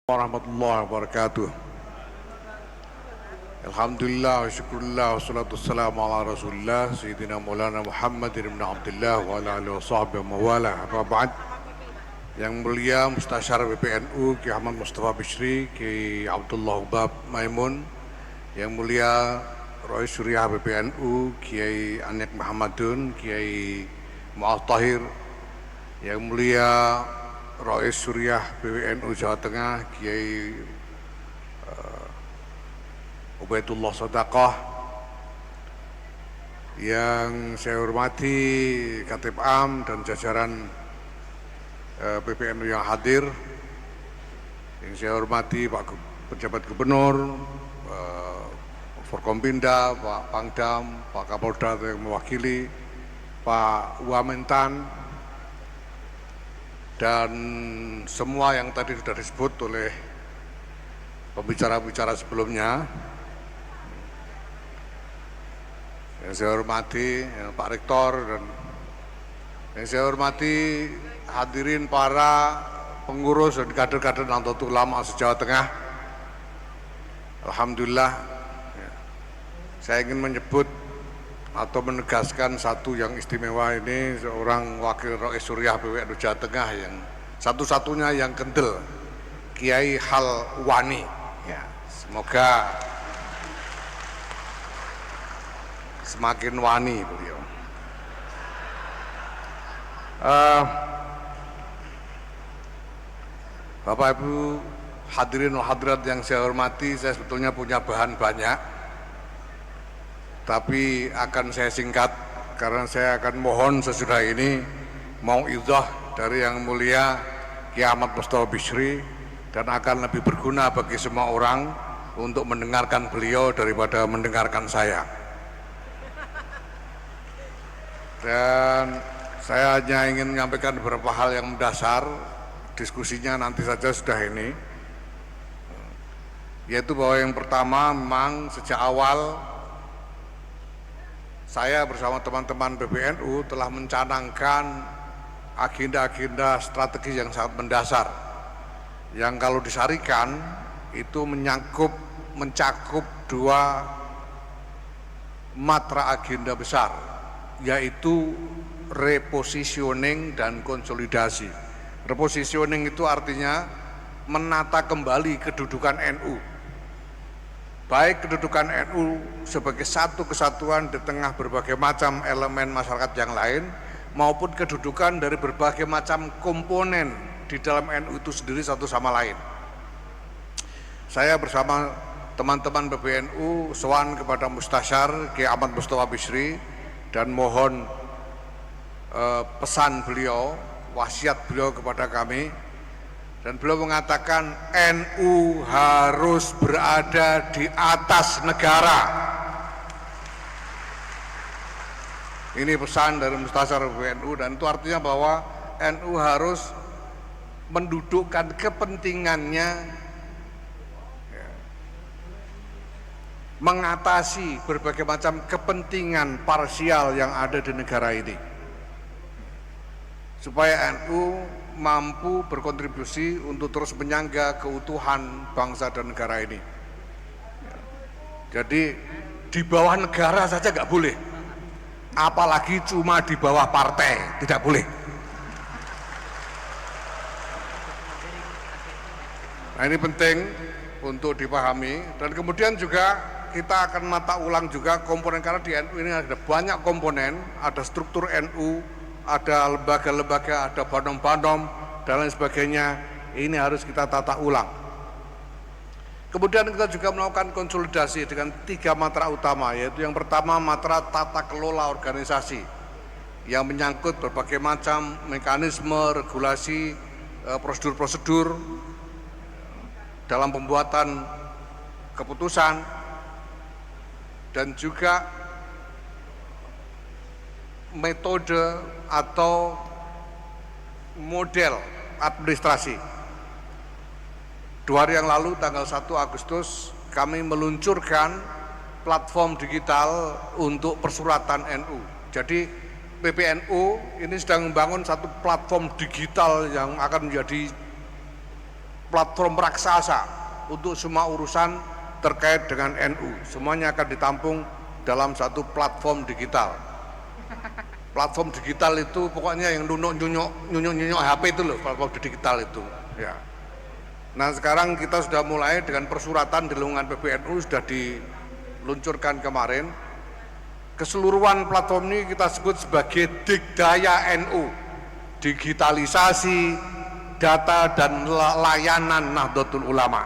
Warahmatullahi wabarakatuh. Alhamdulillah wa syukurillah wassalatu wassalamu ala rasulillah Sayyidina Maulana Muhammad ibn Abdullah wa ala alihi wa sahbihi wa mawala. Apa ba'd. Yang mulia Mustasyar PPNU Ki Ahmad Mustafa Bishri, Ki Abdullah Ubab Maimun. Yang mulia Rois Suriah PPNU Kiai Anik Muhammadun, Kiai Mu'ad Tahir. Yang mulia Rois Suriah PPNU Jawa Tengah Kiai Ubaidullah Sodaqah. Yang saya hormati Khatib Am dan jajaran PPNU yang hadir. Yang saya hormati Pak Pejabat Gubernur, Forkompinda, Pak Pangdam, Pak Kapolda yang mewakili, Pak Wamentan, dan semua yang tadi sudah disebut oleh pembicara-pembicara sebelumnya. Yang saya hormati Pak Rektor, dan yang saya hormati hadirin para pengurus dan kader-kader Nahdlatul Ulama se-Jawa Tengah. Alhamdulillah, saya ingin menyebut atau menegaskan satu yang istimewa. Ini seorang wakil Rois Suriah PPNU Jawa Tengah yang satu-satunya yang kendel, Kiai Halwani. Ya, semoga semakin wani beliau. Bapak Ibu hadirin wal hadirat yang saya hormati, saya sebetulnya punya bahan banyak, tapi akan saya singkat karena saya akan mohon sesudah ini mau izah dari yang mulia Ki Ahmad Mustafa Bishri, dan akan lebih berguna bagi semua orang untuk mendengarkan beliau daripada mendengarkan saya. Dan saya hanya ingin menyampaikan beberapa hal yang mendasar, diskusinya nanti saja sudah ini, yaitu bahwa yang pertama, memang sejak awal saya bersama teman-teman PPNU telah mencanangkan agenda-agenda strategi yang sangat mendasar, yang kalau disarikan itu mencakup dua matra agenda besar, yaitu repositioning dan konsolidasi. Repositioning itu artinya menata kembali kedudukan NU, baik kedudukan NU sebagai satu kesatuan di tengah berbagai macam elemen masyarakat yang lain, maupun kedudukan dari berbagai macam komponen di dalam NU itu sendiri satu sama lain. Saya bersama teman-teman PPNU sowan kepada Mustasyar Ki Ahmad Mustafa Bishri dan mohon pesan beliau, wasiat beliau kepada kami. Dan beliau mengatakan NU harus berada di atas negara. Ini pesan dari Mustasyar PPNU, dan itu artinya bahwa NU harus mendudukkan kepentingannya, mengatasi berbagai macam kepentingan parsial yang ada di negara ini, supaya NU mampu berkontribusi untuk terus menyangga keutuhan bangsa dan negara ini. Jadi di bawah negara saja nggak boleh, apalagi cuma di bawah partai, tidak boleh. Nah, ini penting untuk dipahami. Dan kemudian juga kita akan mata ulang juga komponen, karena di NU ini ada banyak komponen, ada struktur NU, ada lembaga-lembaga, ada banom-banom dan lain sebagainya. Ini harus kita tata ulang. Kemudian kita juga melakukan konsolidasi dengan tiga matra utama, yaitu yang pertama matra tata kelola organisasi yang menyangkut berbagai macam mekanisme, regulasi, prosedur-prosedur dalam pembuatan keputusan, dan juga metode atau model administrasi. 2 hari yang lalu tanggal 1 Agustus kami meluncurkan platform digital untuk persuratan NU. Jadi PPNU ini sedang membangun satu platform digital yang akan menjadi platform raksasa untuk semua urusan terkait dengan NU. Semuanya akan ditampung dalam satu platform digital. Platform digital itu pokoknya yang nyunyuk HP itu loh, platform digital itu. Ya. Nah sekarang kita sudah mulai dengan persuratan di lingkungan PBNU sudah diluncurkan kemarin. Keseluruhan platform ini kita sebut sebagai Digdaya NU, digitalisasi data dan layanan Nahdlatul Ulama.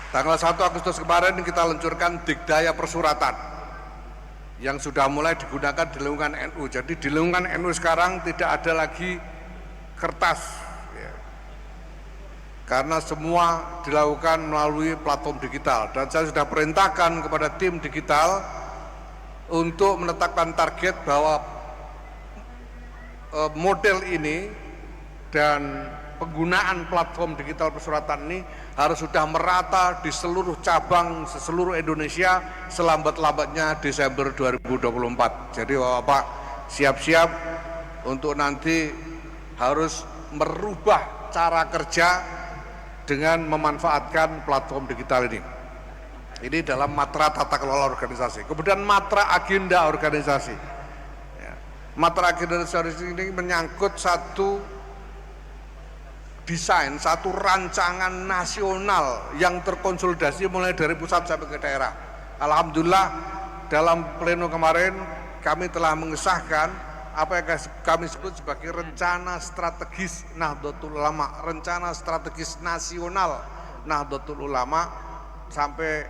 Tanggal 1 Agustus kemarin kita luncurkan Digdaya Persuratan yang sudah mulai digunakan di lingkungan NU. Jadi di lingkungan NU sekarang tidak ada lagi kertas, ya. Karena semua dilakukan melalui platform digital. Dan saya sudah perintahkan kepada tim digital untuk menetapkan target bahwa model ini dan penggunaan platform digital persuratan ini harus sudah merata di seluruh cabang seluruh Indonesia selambat-lambatnya Desember 2024. Jadi Bapak siap-siap untuk nanti harus merubah cara kerja dengan memanfaatkan platform digital ini. Ini dalam matra tata kelola organisasi. Kemudian matra agenda organisasi. Matra agenda organisasi ini menyangkut satu desain, satu rancangan nasional yang terkonsolidasi mulai dari pusat sampai ke daerah. Alhamdulillah dalam pleno kemarin kami telah mengesahkan apa yang kami sebut sebagai rencana strategis Nahdlatul Ulama, rencana strategis nasional Nahdlatul Ulama sampai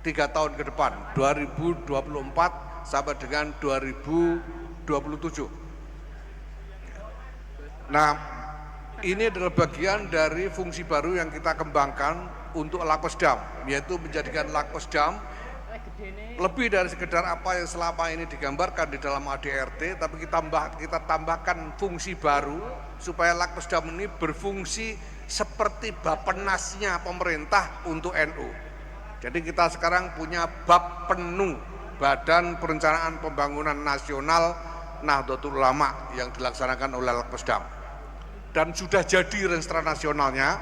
3 tahun ke depan, 2024 sampai dengan 2027. Nah, ini adalah bagian dari fungsi baru yang kita kembangkan untuk Lakposdam, yaitu menjadikan Lakposdam lebih dari sekedar apa yang selama ini digambarkan di dalam ADRT, tapi kita tambahkan fungsi baru supaya Lakposdam ini berfungsi seperti Bappenasnya pemerintah untuk NU. Jadi kita sekarang punya Bappennu, Badan Perencanaan Pembangunan Nasional Nahdlatul Ulama yang dilaksanakan oleh Lakposdam. Dan sudah jadi renstra nasionalnya.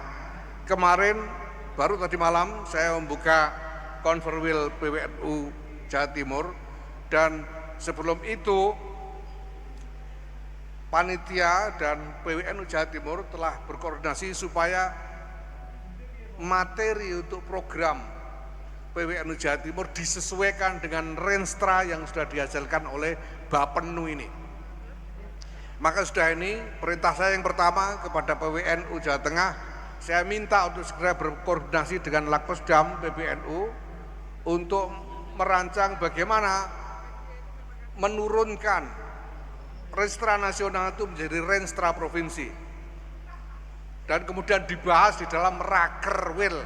Kemarin baru tadi malam saya membuka Konferwil PWNU Jawa Timur, dan sebelum itu panitia dan PWNU Jawa Timur telah berkoordinasi supaya materi untuk program PWNU Jawa Timur disesuaikan dengan renstra yang sudah dihasilkan oleh Bappennu ini. Maka sudah ini perintah saya yang pertama kepada PWNU Jawa Tengah, saya minta untuk segera berkoordinasi dengan Lakposdam PBNU untuk merancang bagaimana menurunkan renstra nasional itu menjadi renstra provinsi, dan kemudian dibahas di dalam Rakerwil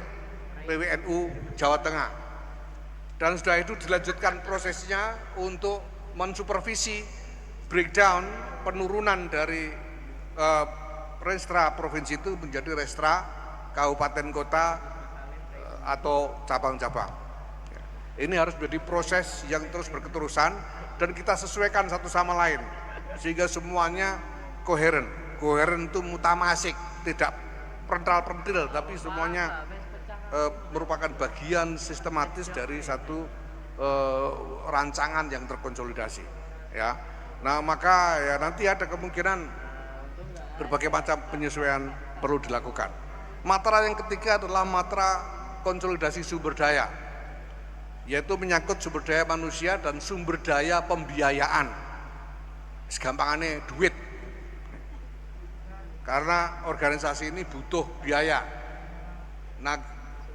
PWNU Jawa Tengah. Dan sudah itu dilanjutkan prosesnya untuk mensupervisi breakdown penurunan dari renstra provinsi itu menjadi renstra kabupaten kota atau cabang-cabang. Ini harus menjadi proses yang terus berketerusan dan kita sesuaikan satu sama lain sehingga semuanya koheren. Koheren itu mutamasik, tidak perental-perentil, tapi semuanya merupakan bagian sistematis dari satu rancangan yang terkonsolidasi. Ya. Nah maka ya nanti ada kemungkinan berbagai macam penyesuaian perlu dilakukan. Matra yang ketiga adalah matra konsolidasi sumber daya, yaitu menyangkut sumber daya manusia dan sumber daya pembiayaan. Segampangannya duit, karena organisasi ini butuh biaya. Nah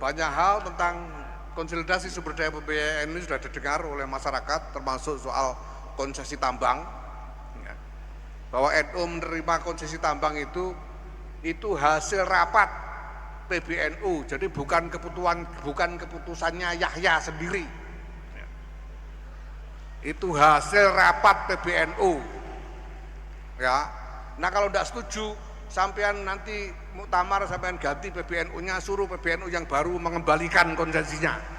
banyak hal tentang konsolidasi sumber daya pembiayaan ini sudah didengar oleh masyarakat, termasuk soal konsesi tambang, bahwa NU menerima konsesi tambang itu hasil rapat PBNU, jadi bukan keputusannya Yahya sendiri, itu hasil rapat PBNU. Ya, nah kalau tidak setuju, sampean nanti muktamar sampean ganti PBNU-nya, suruh PBNU yang baru mengembalikan konsesinya.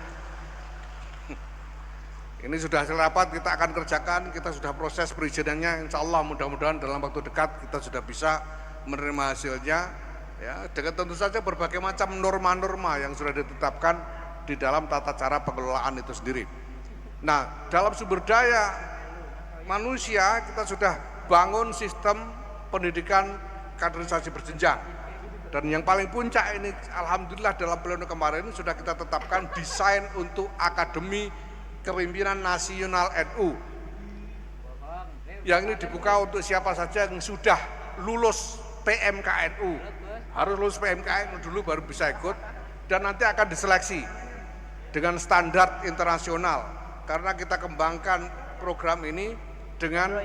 Ini sudah hasil rapat, kita akan kerjakan, kita sudah proses perizinannya, insya Allah mudah-mudahan dalam waktu dekat kita sudah bisa menerima hasilnya, ya, dengan tentu saja berbagai macam norma-norma yang sudah ditetapkan di dalam tata cara pengelolaan itu sendiri. Nah, dalam sumber daya manusia kita sudah bangun sistem pendidikan kaderisasi berjenjang. Dan yang paling puncak ini, alhamdulillah dalam pleno kemarin sudah kita tetapkan desain untuk Akademi Kepemimpinan Nasional NU. Yang ini dibuka untuk siapa saja yang sudah lulus PMKNU. Harus lulus PMKNU dulu baru bisa ikut, dan nanti akan diseleksi dengan standar internasional karena kita kembangkan program ini dengan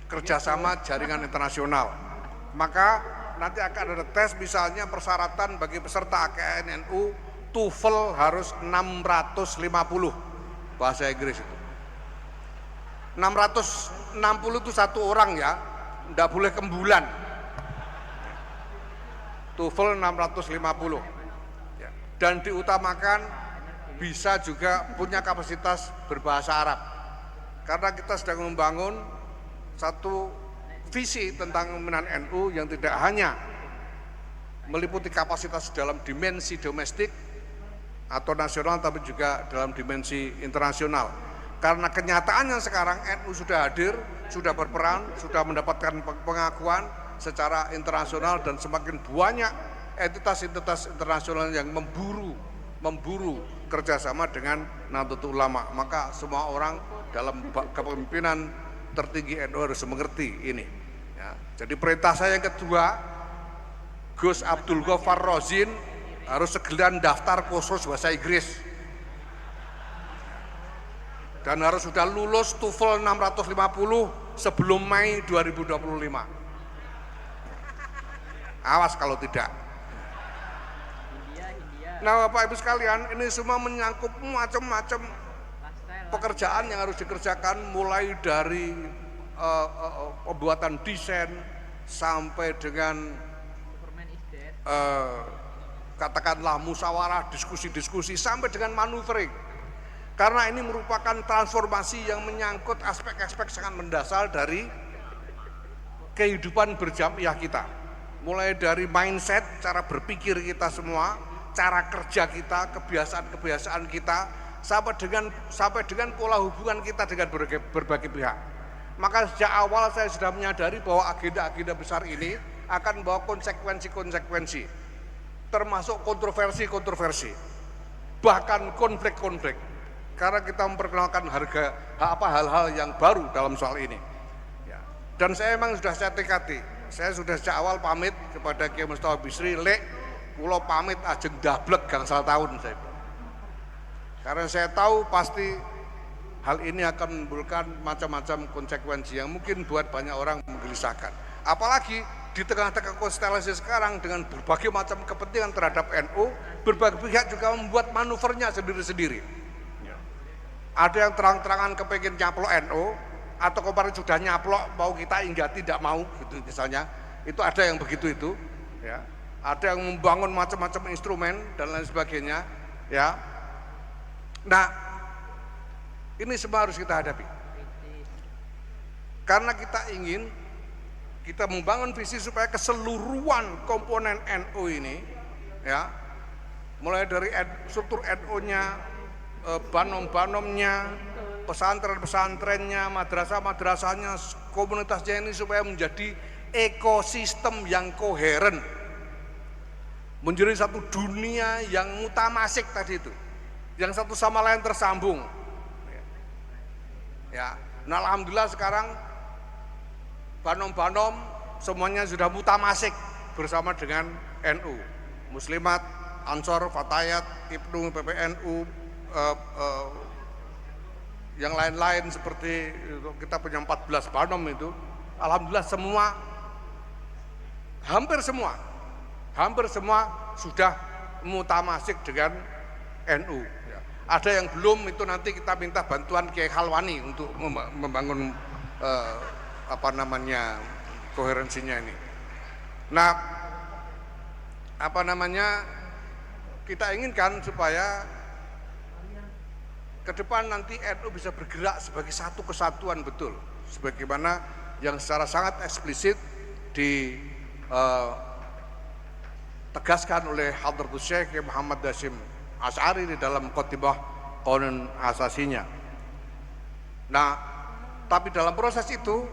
kerjasama jaringan internasional. Maka nanti akan ada tes, misalnya persyaratan bagi peserta AKNNU TOEFL harus 650 bahasa Inggris itu. 660 itu satu orang ya, enggak boleh kembulan. TOEFL 650 ya. Dan diutamakan bisa juga punya kapasitas berbahasa Arab, karena kita sedang membangun satu visi tentang kepemimpinan NU yang tidak hanya meliputi kapasitas dalam dimensi domestik atau nasional, tapi juga dalam dimensi internasional. Karena kenyataannya sekarang NU sudah hadir, sudah berperan, sudah mendapatkan pengakuan secara internasional, dan semakin banyak entitas-entitas internasional yang memburu kerjasama dengan Nahdlatul Ulama. Maka semua orang dalam kepemimpinan tertinggi NU harus mengerti ini. Ya, jadi perintah saya yang kedua, Gus Abdul Ghaffar Rozzin harus segera daftar kursus bahasa Inggris dan harus sudah lulus TOEFL 650 sebelum Mei 2025. Awas kalau tidak. Nah, Bapak Ibu sekalian, ini semua menyangkut macam-macam pekerjaan yang harus dikerjakan, mulai dari pembuatan desain sampai dengan katakanlah musyawarah, diskusi-diskusi, sampai dengan maneuvering. Karena ini merupakan transformasi yang menyangkut aspek-aspek sangat mendasar dari kehidupan berjamiah kita. Mulai dari mindset, cara berpikir kita semua, cara kerja kita, kebiasaan-kebiasaan kita, sampai dengan pola hubungan kita dengan berbagai pihak. Maka sejak awal saya sudah menyadari bahwa agenda-agenda besar ini akan membawa konsekuensi-konsekuensi, termasuk kontroversi-kontroversi, bahkan konflik-konflik, karena kita memperkenalkan hal-hal yang baru dalam soal ini. Ya. Dan saya memang sudah saya tekati, saya sudah sejak awal pamit kepada Kiai Mustafa Bisri, lek kula pamit ajeng dablek gangsal tahun saya. Karena saya tahu pasti hal ini akan menimbulkan macam-macam konsekuensi yang mungkin buat banyak orang menggelisahkan. Apalagi di tengah-tengah konstelasi sekarang dengan berbagai macam kepentingan terhadap NU, berbagai pihak juga membuat manuvernya sendiri-sendiri. Ada yang terang-terangan kepengen nyaplok NU, atau kemarin sudah nyaplok mau kita hingga tidak mau, gitu misalnya. Itu ada yang begitu itu, ya. Ada yang membangun macam-macam instrumen dan lain sebagainya, ya. Nah, ini semua harus kita hadapi. Karena kita membangun visi supaya keseluruhan komponen NU ini, ya, mulai dari struktur NU-nya, banom-banomnya, pesantren-pesantrennya, madrasah-madrasahnya, komunitasnya ini supaya menjadi ekosistem yang koheren, menjadi satu dunia yang mutamasik tadi itu, yang satu sama lain tersambung. Ya, nah alhamdulillah sekarang banom-banom semuanya sudah mutamasik bersama dengan NU, Muslimat, Ansor, Fatayat, Ibnu, PPNU, yang lain-lain seperti kita punya 14 banom itu, alhamdulillah semua, hampir semua sudah mutamasik dengan NU. Ada yang belum, itu nanti kita minta bantuan Kiai Khalwani untuk membangun koherensinya ini. Nah, kita inginkan supaya ke depan nanti NU bisa bergerak sebagai satu kesatuan betul, sebagaimana yang secara sangat eksplisit eh, tegaskan oleh Hadratus Syekh Muhammad Hasyim Asy'ari di dalam Khotimah Qanun Asasinya. Nah, tapi dalam proses itu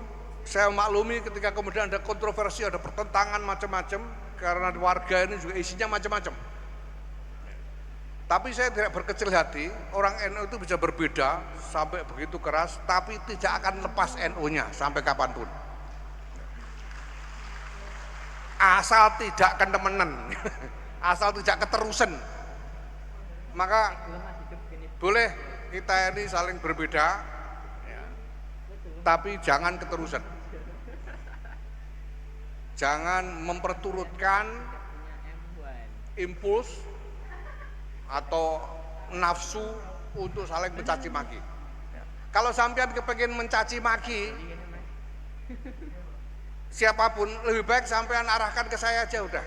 saya maklumi ketika kemudian ada kontroversi, ada pertentangan macam-macam karena warga ini juga isinya macam-macam. Tapi saya tidak berkecil hati, orang NU itu bisa berbeda sampai begitu keras, tapi tidak akan lepas NU-nya sampai kapanpun. Asal tidak ketemenan, asal tidak keterusan, maka boleh kita ini saling berbeda, ya, tapi jangan keterusan. Jangan memperturutkan impuls atau nafsu untuk saling mencaci maki. Kalau sampean kepengen mencaci maki siapapun, lebih baik sampean arahkan ke saya aja udah.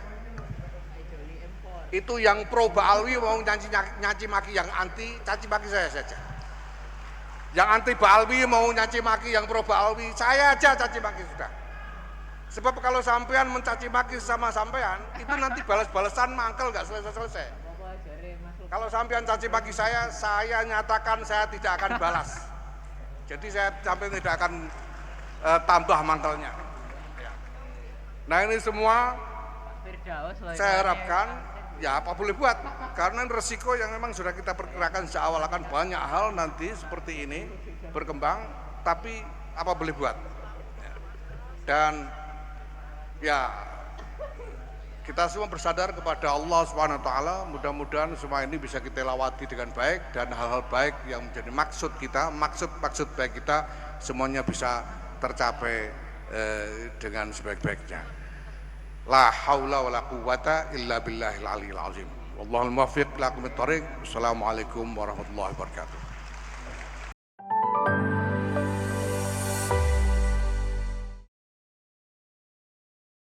Itu yang pro Ba'alwi mau nyaci maki, yang anti caci maki saya saja. Yang anti Ba'alwi mau nyaci maki, yang pro Ba'alwi saya aja caci maki sudah. Sebab kalau sampean mencaci maki sama sampean, itu nanti balas-balasan mangkel nggak selesai-selesai. Kalau sampean caci maki saya nyatakan saya tidak akan balas. Jadi saya sampai tidak akan tambah mangkelnya. Nah ini semua saya harapkan ya apa boleh buat, karena resiko yang memang sudah kita perkirakan sejak awal akan banyak hal nanti seperti ini berkembang, tapi apa boleh buat. Dan ya kita semua bersadar kepada Allah Subhanahu wa taala, mudah-mudahan semua ini bisa kita lewati dengan baik dan hal-hal baik yang menjadi maksud kita, maksud baik kita semuanya bisa tercapai dengan sebaik-baiknya. La haula wala quwwata illa billahil aliyil azim. Wallahul muwaffiq ila aqwamit thoriq. Assalamualaikum warahmatullahi wabarakatuh.